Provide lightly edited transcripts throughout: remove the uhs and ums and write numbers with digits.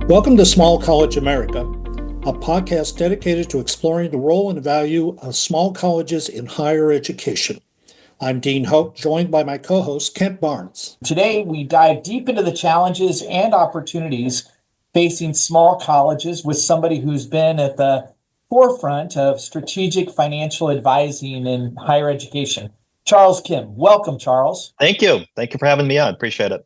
Welcome to Small College America, a podcast dedicated to exploring the role and value of small colleges in higher education. I'm Dean Hope, joined by my co-host, Kent Barnes. Today, we dive deep into the challenges and opportunities facing small colleges with somebody who's been at the forefront of strategic financial advising in higher education. Charles Kim. Welcome, Charles. Thank you. Thank you for having me on. Appreciate it.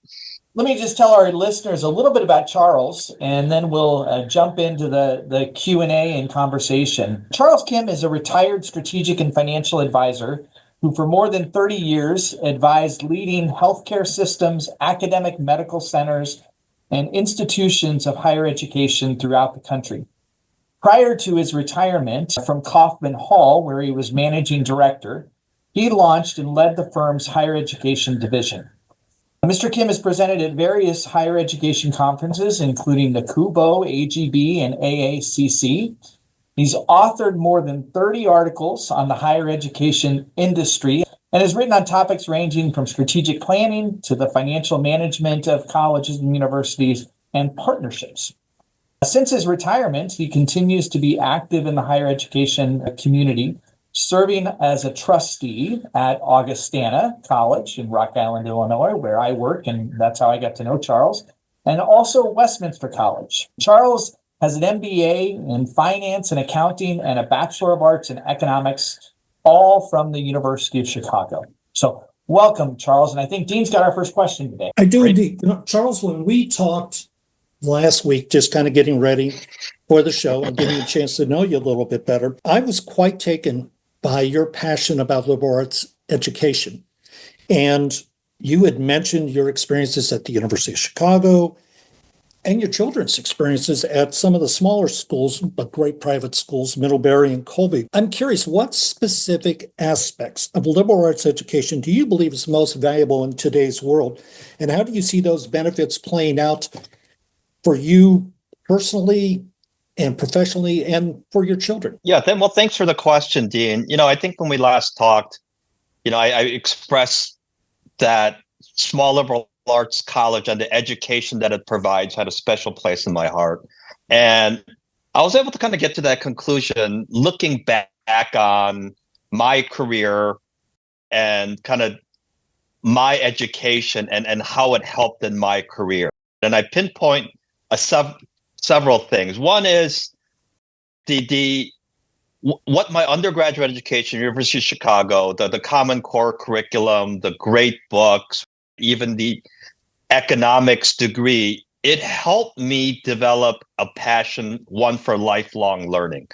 Let me just tell our listeners a little bit about Charles, and then we'll jump into the Q&A and conversation. Charles Kim is a retired strategic and financial advisor who for more than 30 years advised leading healthcare systems, academic medical centers, and institutions of higher education throughout the country. Prior to his retirement from Kaufman Hall, where he was managing director, he launched and led the firm's higher education division. Mr. Kim has presented at various higher education conferences, including the KUBO, AGB, and AACC. He's authored more than 30 articles on the higher education industry and has written on topics ranging from strategic planning to the financial management of colleges and universities and partnerships. Since his retirement, he continues to be active in the higher education community, serving as a trustee at Augustana College in Rock Island, Illinois, where I work, and that's how I got to know Charles, and also Westminster College. Charles has an M.B.A. in finance and accounting and a Bachelor of Arts in economics, all from the University of Chicago. So welcome, Charles. And I think Dean's got our first question today. I do indeed. Charles, when we talked last week, just kind of getting ready for the show and getting a chance to know you a little bit better, I was quite taken by your passion about liberal arts education. And you had mentioned your experiences at the University of Chicago and your children's experiences at some of the smaller schools, but great private schools, Middlebury and Colby. I'm curious, what specific aspects of liberal arts education do you believe is most valuable in today's world? And how do you see those benefits playing out for you personally and professionally and for your children? Yeah, thanks for the question, Dean. I think when we last talked, I expressed that small liberal arts college and the education that it provides had a special place in my heart. And I was able to kind of get to that conclusion looking back on my career and kind of my education and how it helped in my career. And I pinpoint several things. One is what my undergraduate education, University of Chicago, the Common Core curriculum, the great books, even the economics degree, it helped me develop a passion, one for lifelong learning,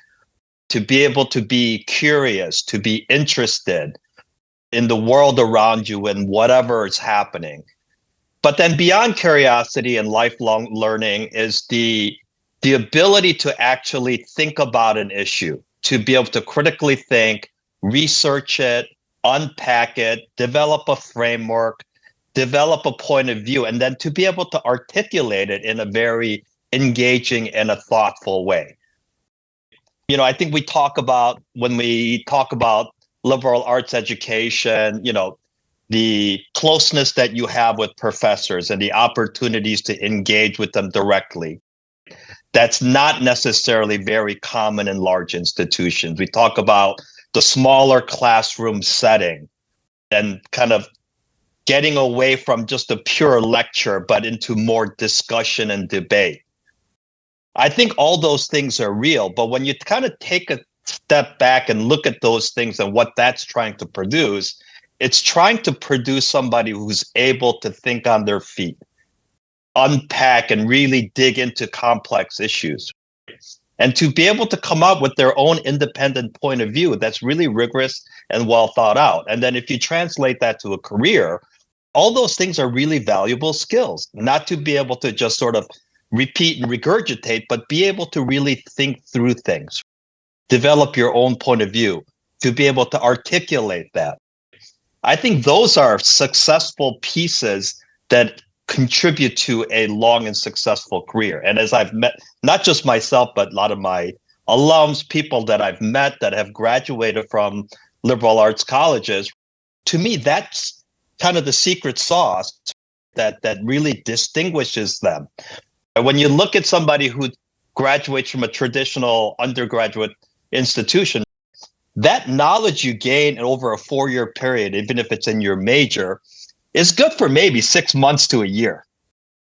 to be able to be curious, to be interested in the world around you and whatever is happening. But then beyond curiosity and lifelong learning is the ability to actually think about an issue, to be able to critically think, research it, unpack it, develop a framework, develop a point of view, and then to be able to articulate it in a very engaging and a thoughtful way. I think when we talk about liberal arts education, the closeness that you have with professors and the opportunities to engage with them directly. That's not necessarily very common in large institutions. We talk about the smaller classroom setting and kind of getting away from just a pure lecture, but into more discussion and debate. I think all those things are real, but when you kind of take a step back and look at those things and what that's trying to produce, it's trying to produce somebody who's able to think on their feet, unpack and really dig into complex issues, and to be able to come up with their own independent point of view that's really rigorous and well thought out. And then if you translate that to a career, all those things are really valuable skills, not to be able to just sort of repeat and regurgitate, but be able to really think through things, develop your own point of view, to be able to articulate that. I think those are successful pieces that contribute to a long and successful career. And as I've met, not just myself, but a lot of my alums, people that I've met that have graduated from liberal arts colleges, to me, that's kind of the secret sauce that really distinguishes them. When you look at somebody who graduates from a traditional undergraduate institution, that knowledge you gain over a 4-year period, even if it's in your major, is good for maybe 6 months to a year,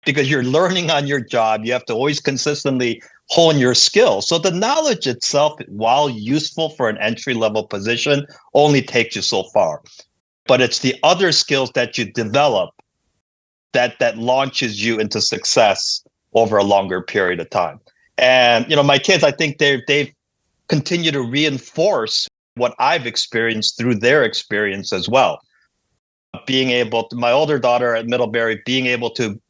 because you're learning on your job. You have to always consistently hone your skills. So the knowledge itself, while useful for an entry-level position, only takes you so far. But it's the other skills that you develop that launches you into success over a longer period of time. And my kids, I think they've continued to reinforce what I've experienced through their experience as well. Being able to, my older daughter at Middlebury, being able to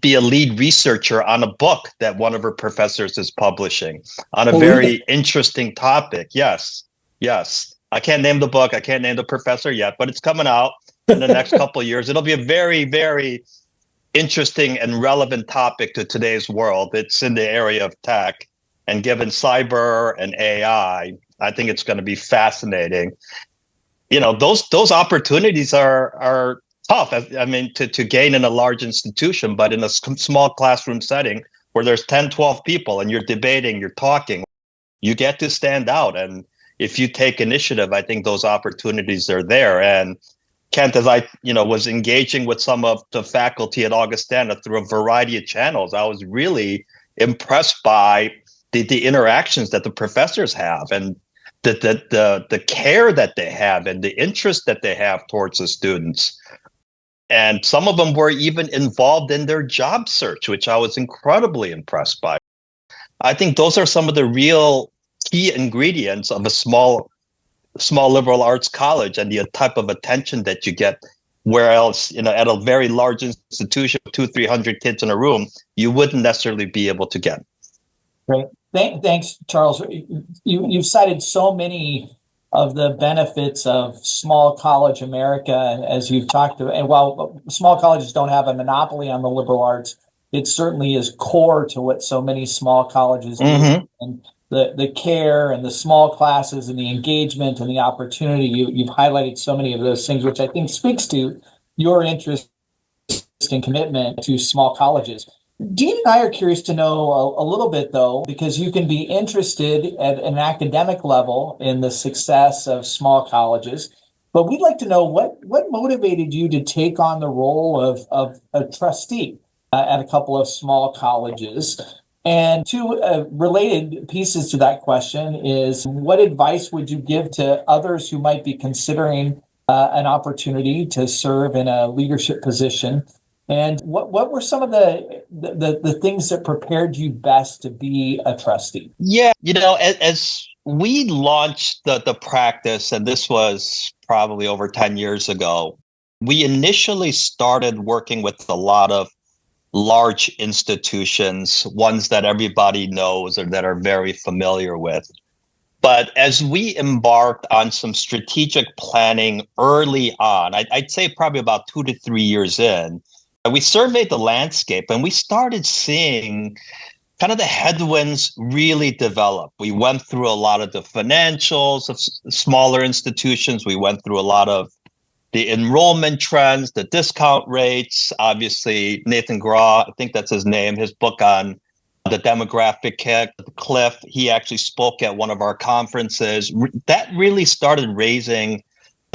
be a lead researcher on a book that one of her professors is publishing on a very interesting topic. Yes. I can't name the book. I can't name the professor yet, but it's coming out in the next couple of years. It'll be a very, very interesting and relevant topic to today's world. It's in the area of tech, and given cyber and AI, I think it's going to be fascinating. Those opportunities are tough. I mean, to gain in a large institution, but in a small classroom setting where there's 10, 12 people and you're debating, you're talking, you get to stand out. And if you take initiative, I think those opportunities are there. And Kent, as I was engaging with some of the faculty at Augustana through a variety of channels, I was really impressed by the interactions that the professors have, and the care that they have, and the interest that they have towards the students. And some of them were even involved in their job search, which I was incredibly impressed by. I think those are some of the real key ingredients of a small liberal arts college, and the type of attention that you get, where else, at a very large institution with 200-300 kids in a room, you wouldn't necessarily be able to get. Great. Thanks, Charles. You've cited so many of the benefits of small college America, as you've talked about. And while small colleges don't have a monopoly on the liberal arts, it certainly is core to what so many small colleges do. And the care and the small classes and the engagement and the opportunity, you've highlighted so many of those things, which I think speaks to your interest and commitment to small colleges. Dean and I are curious to know a little bit, though, because you can be interested at an academic level in the success of small colleges, but we'd like to know what motivated you to take on the role of a trustee at a couple of small colleges. And two related pieces to that question is, what advice would you give to others who might be considering an opportunity to serve in a leadership position? And what were some of the things that prepared you best to be a trustee? Yeah, as we launched the practice, and this was probably over 10 years ago, we initially started working with a lot of large institutions, ones that everybody knows or that are very familiar with. But as we embarked on some strategic planning early on, I'd say probably about 2 to 3 years in, we surveyed the landscape and we started seeing kind of the headwinds really develop. We went through a lot of the financials of smaller institutions. We went through a lot of the enrollment trends, the discount rates. Obviously, Nathan Graw, I think that's his name, his book on the demographic cliff, he actually spoke at one of our conferences. That really started raising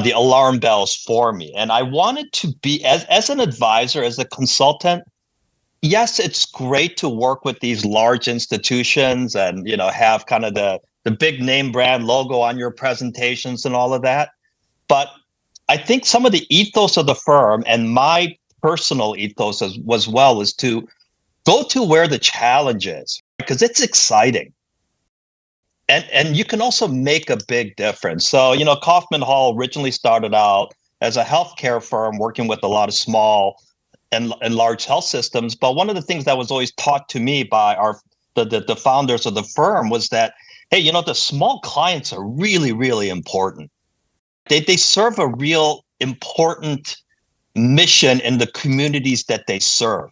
the alarm bells for me. And I wanted to be, as an advisor, as a consultant, yes, it's great to work with these large institutions and, have kind of the big name brand logo on your presentations and all of that. But I think some of the ethos of the firm, and my personal ethos as well, is to go to where the challenge is, because it's exciting. And you can also make a big difference. So, Kaufman Hall originally started out as a healthcare firm working with a lot of small and large health systems. But one of the things that was always taught to me by the founders of the firm was that, hey, the small clients are really, really important. They serve a real important mission in the communities that they serve.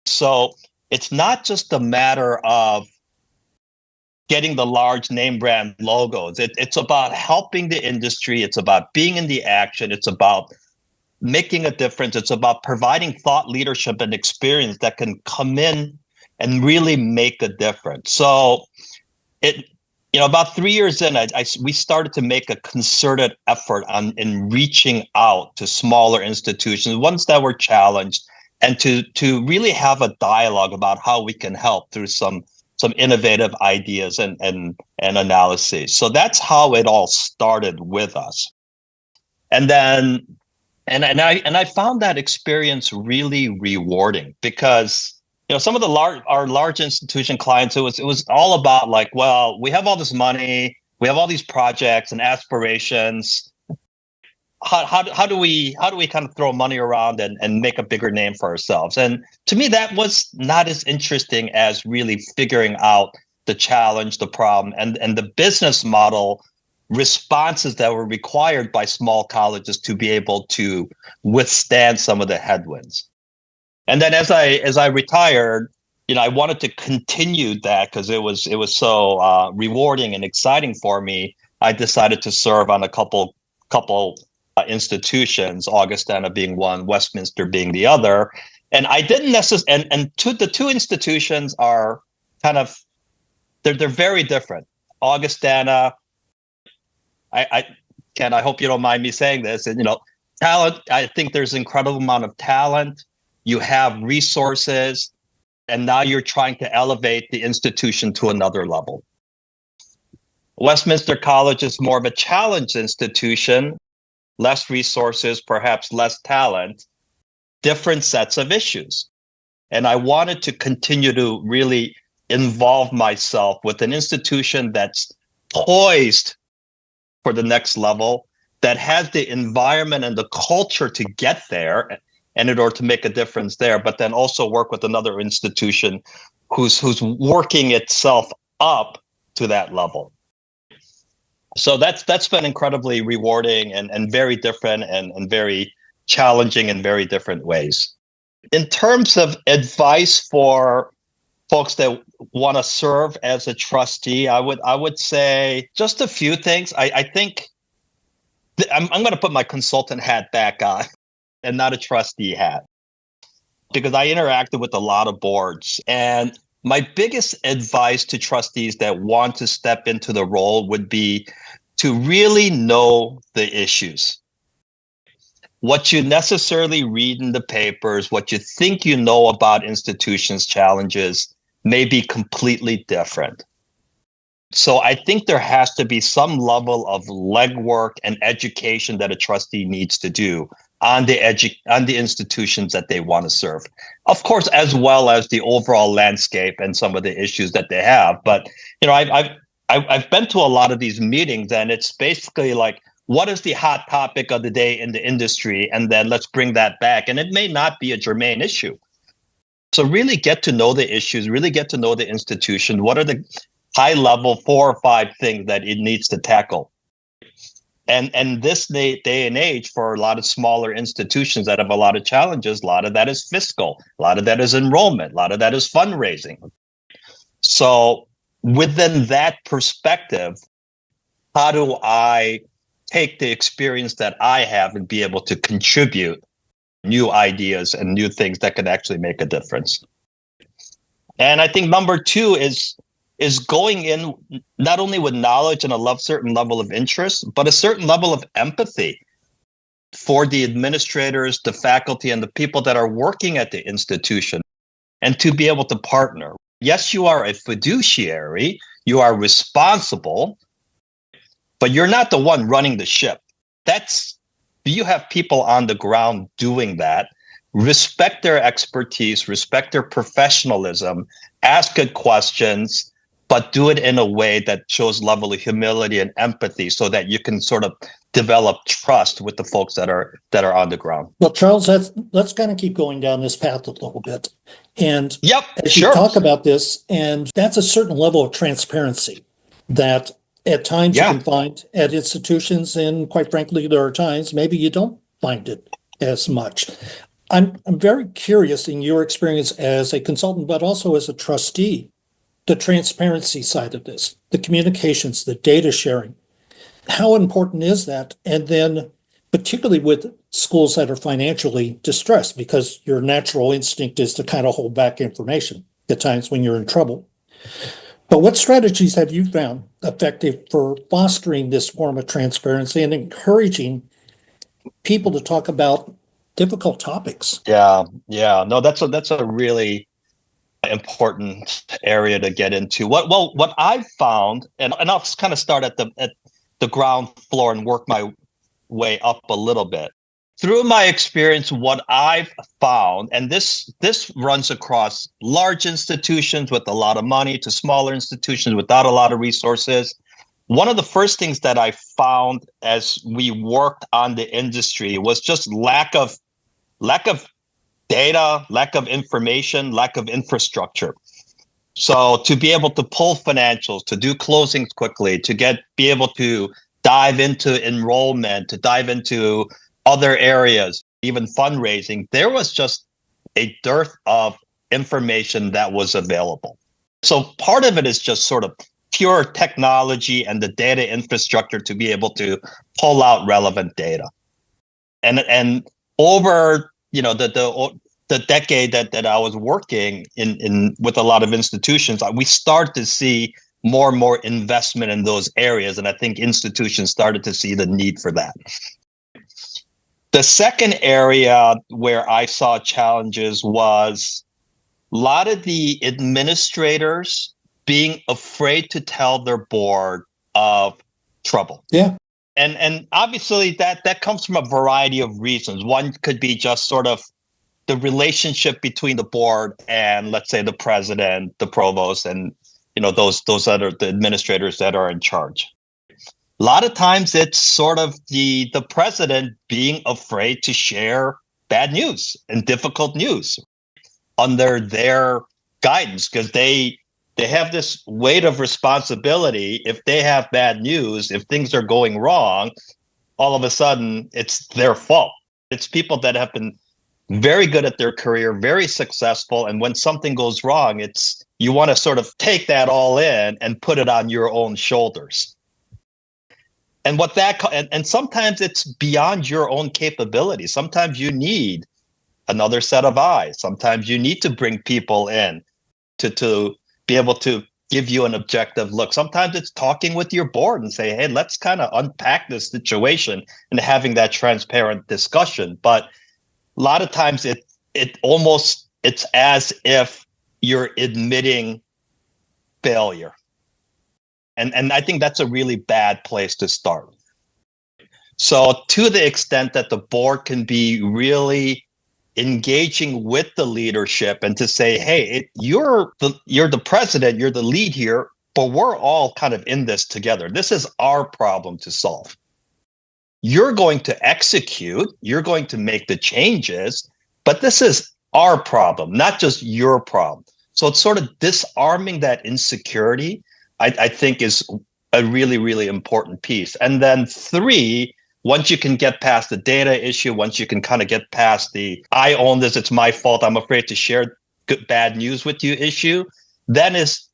So it's not just a matter of getting the large name brand logos. It's about helping the industry. It's about being in the action. It's about making a difference. It's about providing thought leadership and experience that can come in and really make a difference. So about 3 years in, we started to make a concerted effort in reaching out to smaller institutions, ones that were challenged, and to really have a dialogue about how we can help through some innovative ideas and analyses. So that's how it all started with us. And then I found that experience really rewarding because some of our large institution clients, it was all about like, well, we have all this money, we have all these projects and aspirations. How do we kind of throw money around and make a bigger name for ourselves? And to me, that was not as interesting as really figuring out the challenge, the problem, and the business model responses that were required by small colleges to be able to withstand some of the headwinds. And then as I retired, I wanted to continue that because it was so rewarding and exciting for me. I decided to serve on a couple institutions, Augustana being one, Westminster being the other. And I didn't necessarily, the two institutions are kind of, they're very different. Augustana, I hope you don't mind me saying this, and talent, I think there's an incredible amount of talent. You have resources, and now you're trying to elevate the institution to another level. Westminster College is more of a challenge institution, less resources, perhaps less talent, different sets of issues. And I wanted to continue to really involve myself with an institution that's poised for the next level, that has the environment and the culture to get there and in order to make a difference there, but then also work with another institution who's working itself up to that level. So that's been incredibly rewarding and very different and very challenging in very different ways. In terms of advice for folks that want to serve as a trustee, I would say just a few things. I think I'm going to put my consultant hat back on and not a trustee hat, because I interacted with a lot of boards. And my biggest advice to trustees that want to step into the role would be to really know the issues. What you necessarily read in the papers, what you think you know about institutions' challenges may be completely different. So I think there has to be some level of legwork and education that a trustee needs to do on the institutions that they want to serve. Of course, as well as the overall landscape and some of the issues that they have. But I've been to a lot of these meetings, and it's basically like, what is the hot topic of the day in the industry? And then let's bring that back. And it may not be a germane issue. So really get to know the issues, really get to know the institution. What are the high level 4 or 5 things that it needs to tackle? And this day and age, for a lot of smaller institutions that have a lot of challenges, a lot of that is fiscal, a lot of that is enrollment, a lot of that is fundraising. So within that perspective, how do I take the experience that I have and be able to contribute new ideas and new things that can actually make a difference? And I think number 2 is going in not only with knowledge and a certain level of interest, but a certain level of empathy for the administrators, the faculty, and the people that are working at the institution, and to be able to partner. Yes, you are a fiduciary, you are responsible, but you're not the one running the ship. You have people on the ground doing that. Respect their expertise, respect their professionalism, ask good questions, but do it in a way that shows level of humility and empathy so that you can sort of develop trust with the folks that are on the ground. Well, Charles, let's kind of keep going down this path a little bit. And as sure. you talk about this, and that's a certain level of transparency that at times you can find at institutions, and quite frankly, there are times maybe you don't find it as much. I'm very curious in your experience as a consultant, but also as a trustee, the transparency side of this, the communications, the data sharing. How important is that? And then particularly with schools that are financially distressed, because your natural instinct is to kind of hold back information. at times when you're in trouble. But what strategies have you found effective for fostering this form of transparency and encouraging people to talk about difficult topics? Yeah, yeah. No, that's a really important area to get into. What I've found, and I'll kind of start at the ground floor and work my way up a little bit. Through my experience, what I've found, and this runs across large institutions with a lot of money to smaller institutions without a lot of resources. One of the first things that I found as we worked on the industry was just lack of data, lack of information, lack of infrastructure. So to be able to pull financials, to do closings quickly, be able to dive into enrollment, to dive into other areas, even fundraising, there was just a dearth of information that was available. So part of it is just sort of pure technology and the data infrastructure to be able to pull out relevant data. And over, the decade that I was working in with a lot of institutions, we started to see more and more investment in those areas. And I think institutions started to see the need for that. The second area where I saw challenges was a lot of the administrators being afraid to tell their board of trouble. Yeah. And obviously that comes from a variety of reasons. One could be just sort of the relationship between the board and, let's say, the president, the provost, and those other the administrators that are in charge. A lot of times it's sort of the president being afraid to share bad news and difficult news under their guidance, because they have this weight of responsibility. If they have bad news, if things are going wrong, all of a sudden it's their fault. It's people that have been very good at their career, very successful. And when something goes wrong, you want to sort of take that all in and put it on your own shoulders. And and sometimes it's beyond your own capability. Sometimes you need another set of eyes. Sometimes you need to bring people in to be able to give you an objective look. Sometimes it's talking with your board and say, hey, let's kind of unpack this situation and having that transparent discussion. But a lot of times it's as if you're admitting failure. And I think that's a really bad place to start. So to the extent that the board can be really engaging with the leadership and to say, hey, you're the president, you're the lead here, but we're all kind of in this together. This is our problem to solve. You're going to execute, you're going to make the changes, but this is our problem, not just your problem. So it's sort of disarming that insecurity, I think, is a really, really important piece. And then 3, once you can get past the data issue, once you can kind of get past the I own this, it's my fault, I'm afraid to share bad news with you issue, then is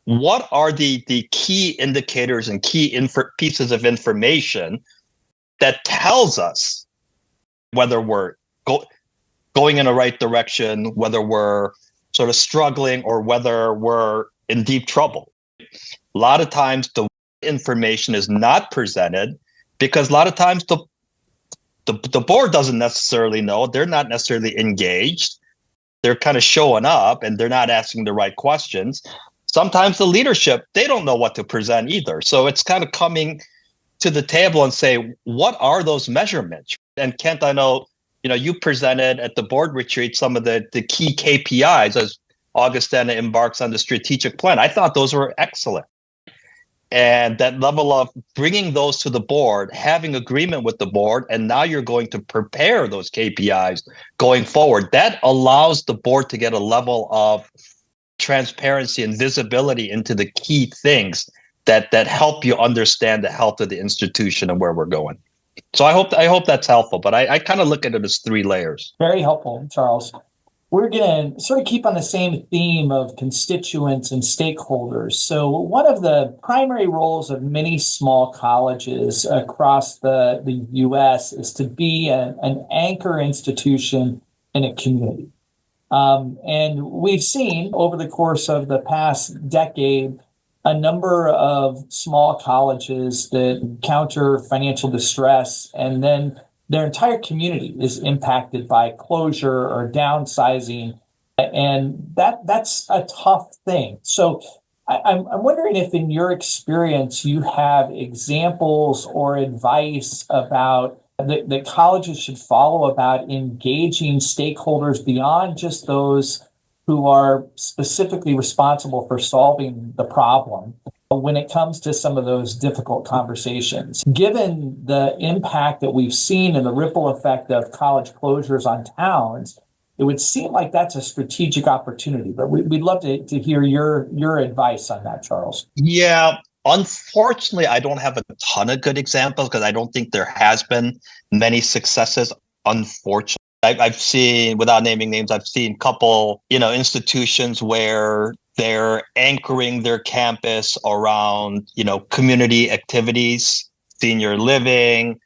what are the key indicators and key pieces of information that tells us whether we're going in the right direction, whether we're sort of struggling, or whether we're in deep trouble. A lot of times the information is not presented because a lot of times the board doesn't necessarily know. They're not necessarily engaged. They're kind of showing up and they're not asking the right questions. Sometimes the leadership, they don't know what to present either. So it's kind of coming to the table and say, what are those measurements? And Kent, I know, you presented at the board retreat some of the key KPIs as Augustana embarks on the strategic plan. I thought those were excellent. And that level of bringing those to the board, having agreement with the board, and now you're going to prepare those KPIs going forward. That allows the board to get a level of transparency and visibility into the key things that help you understand the health of the institution and where we're going. So I hope that's helpful, but I kind of look at it as 3 layers. Very helpful, Charles. We're going to sort of keep on the same theme of constituents and stakeholders. So one of the primary roles of many small colleges across the U.S. is to be an anchor institution in a community. And we've seen over the course of the past decade a number of small colleges that encounter financial distress, and then their entire community is impacted by closure or downsizing. And that's a tough thing. So I'm wondering if, in your experience, you have examples or advice about that colleges should follow about engaging stakeholders beyond just those who are specifically responsible for solving the problem when it comes to some of those difficult conversations. Given the impact that we've seen and the ripple effect of college closures on towns, it would seem like that's a strategic opportunity. But we'd love to hear your advice on that, Charles. Yeah, unfortunately, I don't have a ton of good examples because I don't think there has been many successes. Unfortunately, I've seen, without naming names, I've seen a couple, institutions where they're anchoring their campus around, community activities, senior living,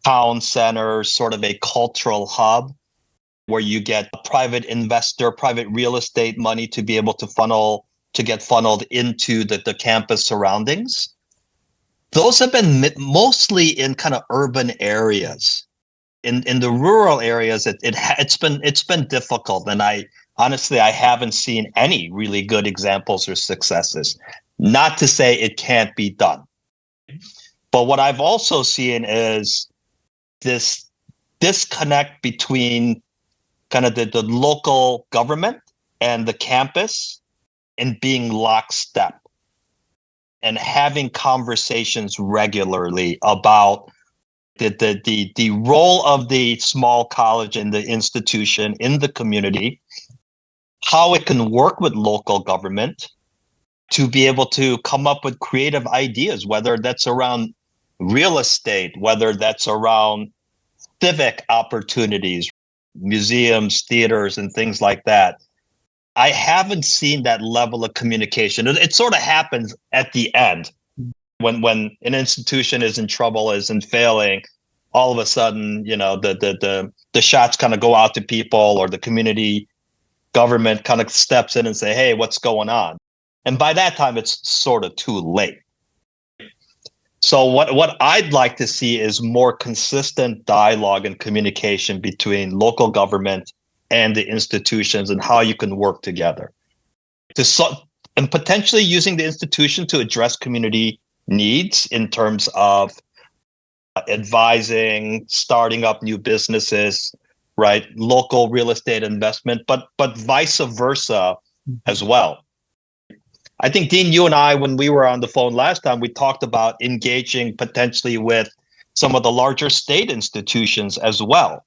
town centers, sort of a cultural hub where you get private investor, private real estate money to be able to get funneled into the campus surroundings. Those have been mostly in kind of urban areas. In the rural areas, it's been difficult, and I haven't seen any really good examples or successes. Not to say it can't be done, but what I've also seen is this disconnect between kind of the local government and the campus, and being lockstep and having conversations regularly about the role of the small college and the institution in the community, how it can work with local government to be able to come up with creative ideas, whether that's around real estate, whether that's around civic opportunities, museums, theaters, and things like that. I haven't seen that level of communication. It sort of happens at the end when an institution is in trouble, isn't failing. All of a sudden, the shots kind of go out to people, or the community government kind of steps in and say, "Hey, what's going on?" And by that time, it's sort of too late. So what I'd like to see is more consistent dialogue and communication between local government and the institutions, and how you can work together and potentially using the institution to address community needs in terms of advising, starting up new businesses, right? Local real estate investment, but vice versa as well. I think, Dean, you and I, when we were on the phone last time, we talked about engaging potentially with some of the larger state institutions as well.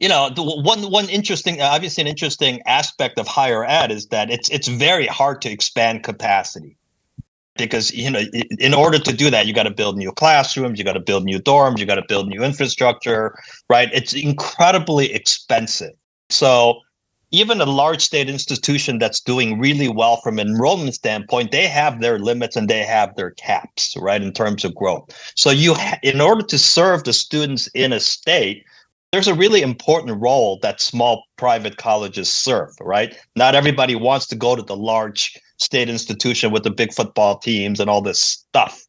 One interesting, obviously an interesting aspect of higher ed is that it's very hard to expand capacity, because in order to do that, you got to build new classrooms, you got to build new dorms, you got to build new infrastructure, right? It's incredibly expensive. So even a large state institution that's doing really well from an enrollment standpoint, they have their limits and they have their caps, right, in terms of growth. So in order to serve the students in a state, there's a really important role that small private colleges serve, right? Not everybody wants to go to the large state institution with the big football teams and all this stuff.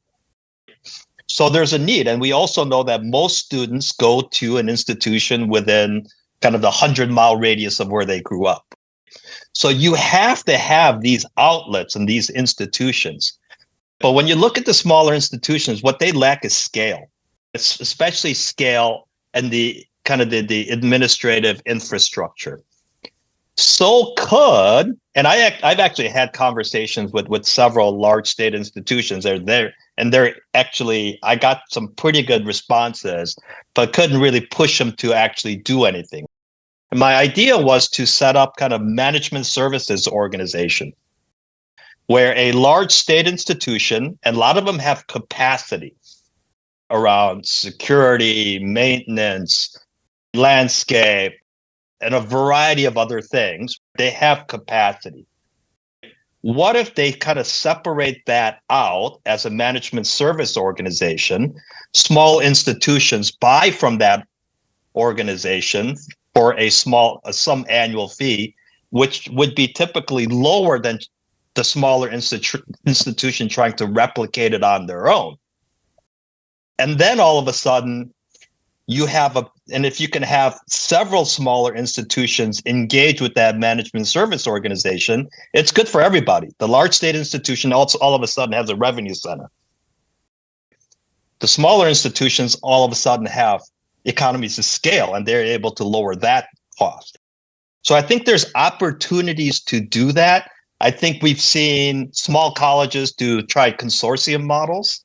So there's a need. And we also know that most students go to an institution within kind of the 100-mile radius of where they grew up. So you have to have these outlets and these institutions. But when you look at the smaller institutions, what they lack is scale. It's especially scale and the kind of the administrative infrastructure. So and I've actually had conversations with several large state institutions. They're actually, I got some pretty good responses, but couldn't really push them to actually do anything. And my idea was to set up kind of management services organization where a large state institution, and a lot of them have capacity around security, maintenance, landscape, and a variety of other things. They have capacity. What if they kind of separate that out as a management service organization? Small institutions buy from that organization for some annual fee, which would be typically lower than the smaller institution trying to replicate it on their own. And then all of a sudden, and if you can have several smaller institutions engage with that management service organization, it's good for everybody. The large state institution also all of a sudden has a revenue center. The smaller institutions all of a sudden have economies of scale, and they're able to lower that cost. So I think there's opportunities to do that. I think we've seen small colleges try consortium models,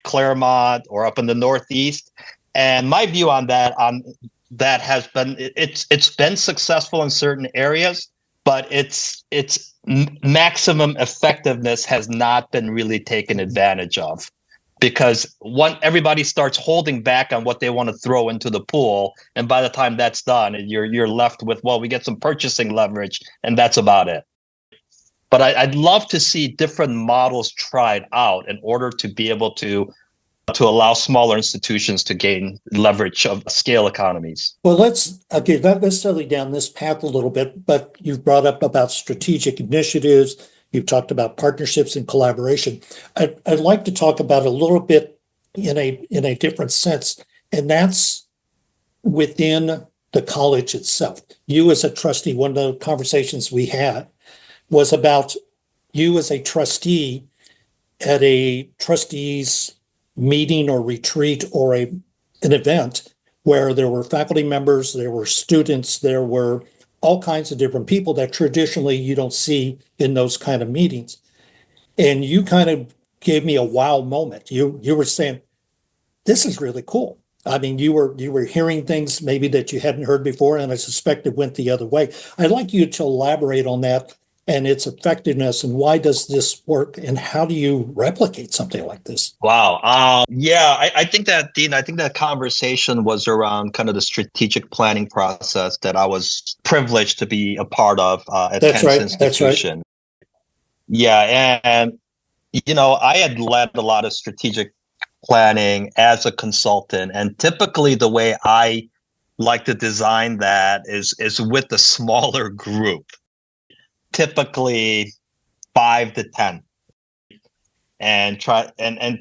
Claremont or up in the Northeast. And my view on that has been it's been successful in certain areas, but its maximum effectiveness has not been really taken advantage of, because everybody starts holding back on what they want to throw into the pool, and by the time that's done, you're left with, well, we get some purchasing leverage, and that's about it. But I'd love to see different models tried out in order to be able to allow smaller institutions to gain leverage of scale economies. Well, let's not necessarily down this path a little bit, but you've brought up about strategic initiatives. You've talked about partnerships and collaboration. I'd like to talk about a little bit in a different sense, and that's within the college itself. You as a trustee, one of the conversations we had was about you as a trustee at a trustees meeting or retreat or an event where there were faculty members, there were students, there were all kinds of different people that traditionally you don't see in those kind of meetings. And you kind of gave me a wow moment. You were saying, this is really cool. I mean, you were hearing things maybe that you hadn't heard before, and I suspect it went the other way. I'd like you to elaborate on that and its effectiveness, and why does this work, and how do you replicate something like this? Wow. I think that, Dean, that conversation was around kind of the strategic planning process that I was privileged to be a part of at Kent's institution. That's right. Yeah, and I had led a lot of strategic planning as a consultant, and typically the way I like to design that is with a smaller group, typically 5 to 10, and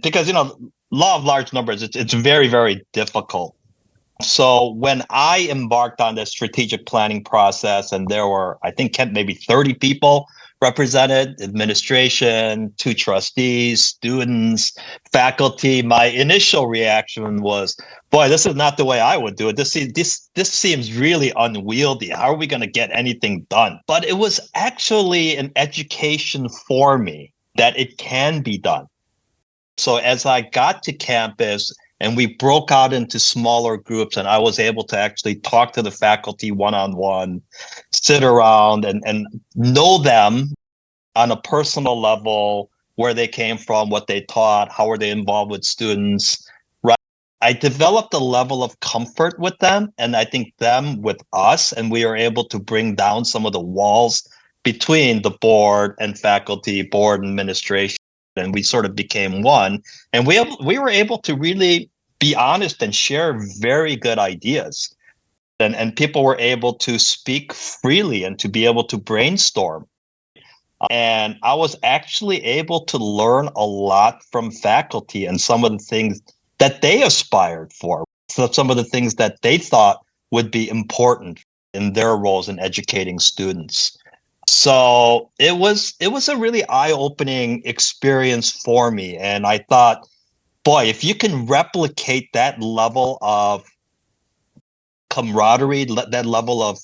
because law of large numbers, it's very, very difficult. So when I embarked on this strategic planning process, and there were, I think, maybe 30 people represented, administration, 2 trustees, students, faculty, my initial reaction was, boy, this is not the way I would do it. This seems really unwieldy. How are we going to get anything done? But it was actually an education for me that it can be done. So as I got to campus and we broke out into smaller groups, and I was able to actually talk to the faculty one-on-one, sit around and know them on a personal level, where they came from, what they taught, how were they involved with students, right? I developed a level of comfort with them, and I think them with us, and we were able to bring down some of the walls between the board and faculty, board and administration. And we sort of became one, and we were able to really be honest and share very good ideas, and people were able to speak freely and to be able to brainstorm. And I was actually able to learn a lot from faculty and some of the things that they aspired for, so some of the things that they thought would be important in their roles in educating students. So it was a really eye-opening experience for me. And I thought, boy, if you can replicate that level of camaraderie, that level of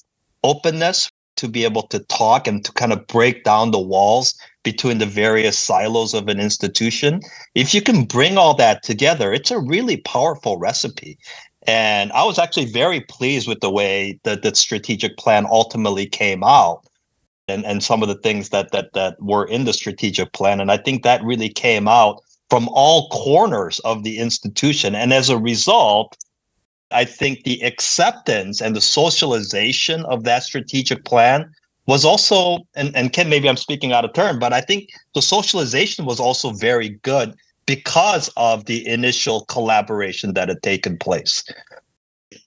openness to be able to talk and to kind of break down the walls between the various silos of an institution, if you can bring all that together, it's a really powerful recipe. And I was actually very pleased with the way that the strategic plan ultimately came out. And some of the things that were in the strategic plan. And I think that really came out from all corners of the institution. And as a result, I think the acceptance and the socialization of that strategic plan was also, and Ken, maybe I'm speaking out of turn, but I think the socialization was also very good because of the initial collaboration that had taken place.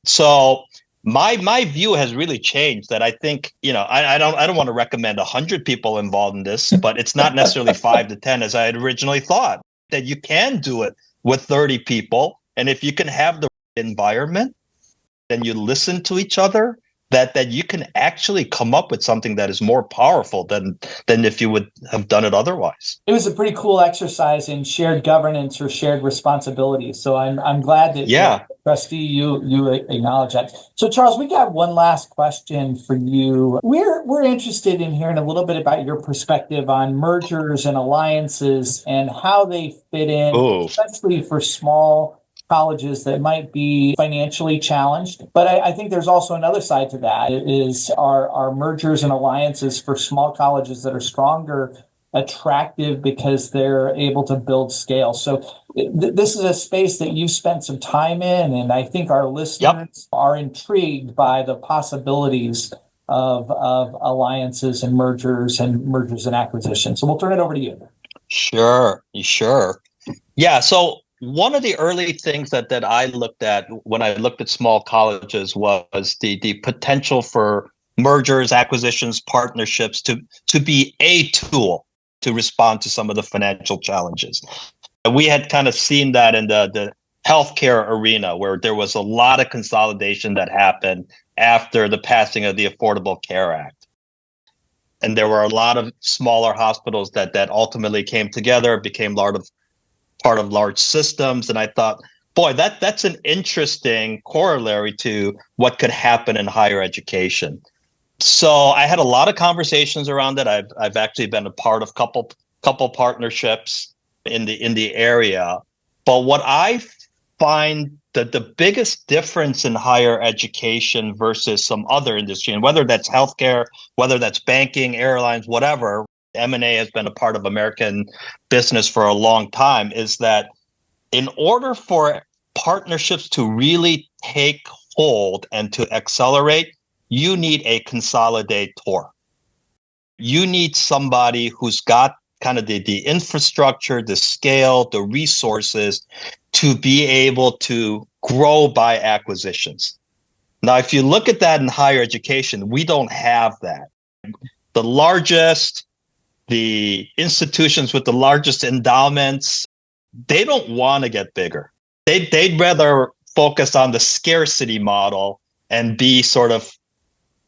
So my view has really changed. That I think, I don't want to recommend 100 people involved in this, but it's not necessarily 5 to 10 as I had originally thought. That you can do it with 30 people, and if you can have the environment, then you listen to each other, that you can actually come up with something that is more powerful than if you would have done it otherwise. It was a pretty cool exercise in shared governance or shared responsibility. So I'm glad that, Yeah. Trustee, you acknowledge that. So Charles, we got one last question for you. We're interested in hearing a little bit about your perspective on mergers and alliances and how they fit in, Oh. especially for small colleges that might be financially challenged. But I think there's also another side to that. It is our mergers and alliances for small colleges that are stronger attractive because they're able to build scale. So this is a space that you spent some time in, and I think our listeners are intrigued by the possibilities of alliances and mergers and acquisitions. So we'll turn it over to you. Sure. Yeah. So one of the early things that I looked at when I looked at small colleges was the potential for mergers, acquisitions, partnerships to be a tool to respond to some of the financial challenges. We had kind of seen that in the healthcare arena, where there was a lot of consolidation that happened after the passing of the Affordable Care Act. And there were a lot of smaller hospitals that ultimately came together, became part of large systems. And I thought, boy, that's an interesting corollary to what could happen in higher education. So I had a lot of conversations around it. I've actually been a part of couple partnerships in the area. But what I find that the biggest difference in higher education versus some other industry, and whether that's healthcare, whether that's banking, airlines, whatever, M&A has been a part of American business for a long time, is that in order for partnerships to really take hold and to accelerate, you need a consolidator. You need somebody who's got kind of the infrastructure, the scale, the resources to be able to grow by acquisitions. Now, if you look at that in higher education, we don't have that. The institutions with the largest endowments, they don't want to get bigger. They'd rather focus on the scarcity model and be sort of,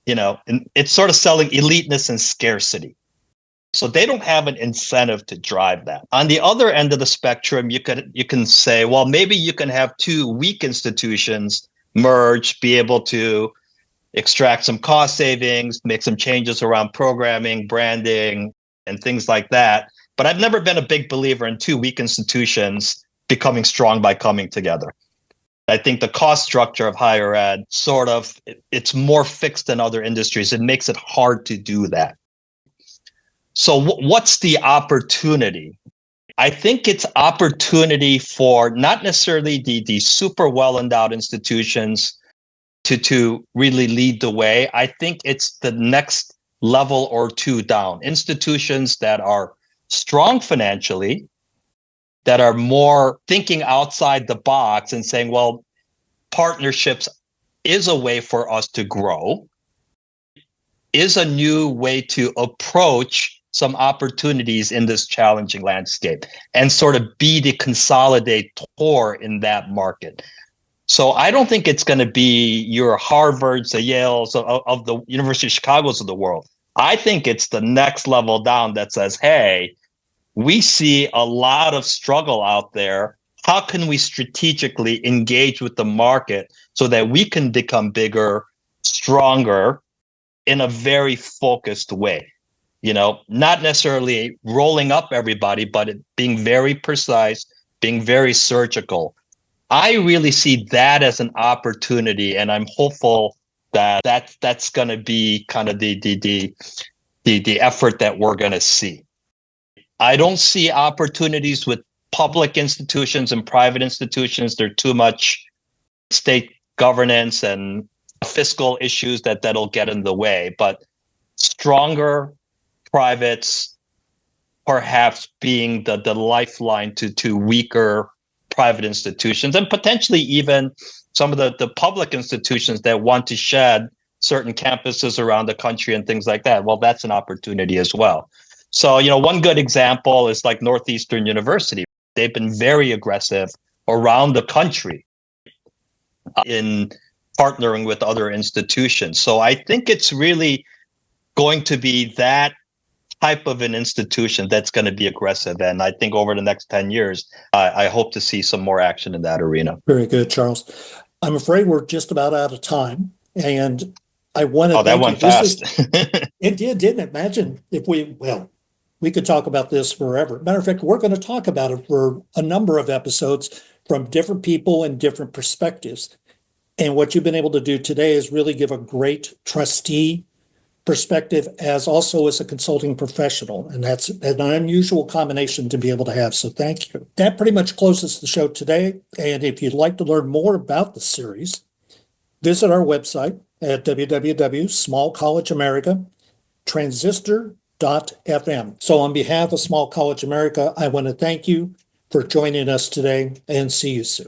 it's sort of selling eliteness and scarcity. So they don't have an incentive to drive that. On the other end of the spectrum, you can say, well, maybe you can have two weak institutions merge, be able to extract some cost savings, make some changes around programming, branding, and things like that. But I've never been a big believer in two weak institutions becoming strong by coming together. I think the cost structure of higher ed it's more fixed than other industries. It makes it hard to do that. So what's the opportunity? I think it's opportunity for not necessarily the super well-endowed institutions to really lead the way. I think it's the next level or two down. Institutions that are strong financially, that are more thinking outside the box and saying, well, partnerships is a way for us to grow, is a new way to approach some opportunities in this challenging landscape and sort of be the consolidator in that market. So I don't think it's going to be your Harvards, the Yales of the University of Chicago's of the world. I think it's the next level down that says, hey, we see a lot of struggle out there. How can we strategically engage with the market so that we can become bigger, stronger in a very focused way? Not necessarily rolling up everybody, but being very precise, being very surgical. I really see that as an opportunity, and I'm hopeful that that's going to be kind of the effort that we're going to see. I don't see opportunities with public institutions and private institutions. There's too much state governance and fiscal issues that'll get in the way. But stronger privates perhaps being the lifeline to weaker private institutions and potentially even some of the public institutions that want to shed certain campuses around the country and things like that. Well, that's an opportunity as well. So, one good example is like Northeastern University. They've been very aggressive around the country in partnering with other institutions. So I think it's really going to be that type of an institution that's going to be aggressive. And I think over the next 10 years, I hope to see some more action in that arena. Very good, Charles. I'm afraid we're just about out of time. And I want to that went fast. It did, didn't it? Imagine if we could talk about this forever. Matter of fact, we're going to talk about it for a number of episodes from different people and different perspectives. And what you've been able to do today is really give a great trustee perspective as also as a consulting professional. And that's an unusual combination to be able to have. So thank you. That pretty much closes the show today. And if you'd like to learn more about the series, visit our website at www.smallcollegeamerica.transistor.fm. So on behalf of Small College America, I want to thank you for joining us today and see you soon.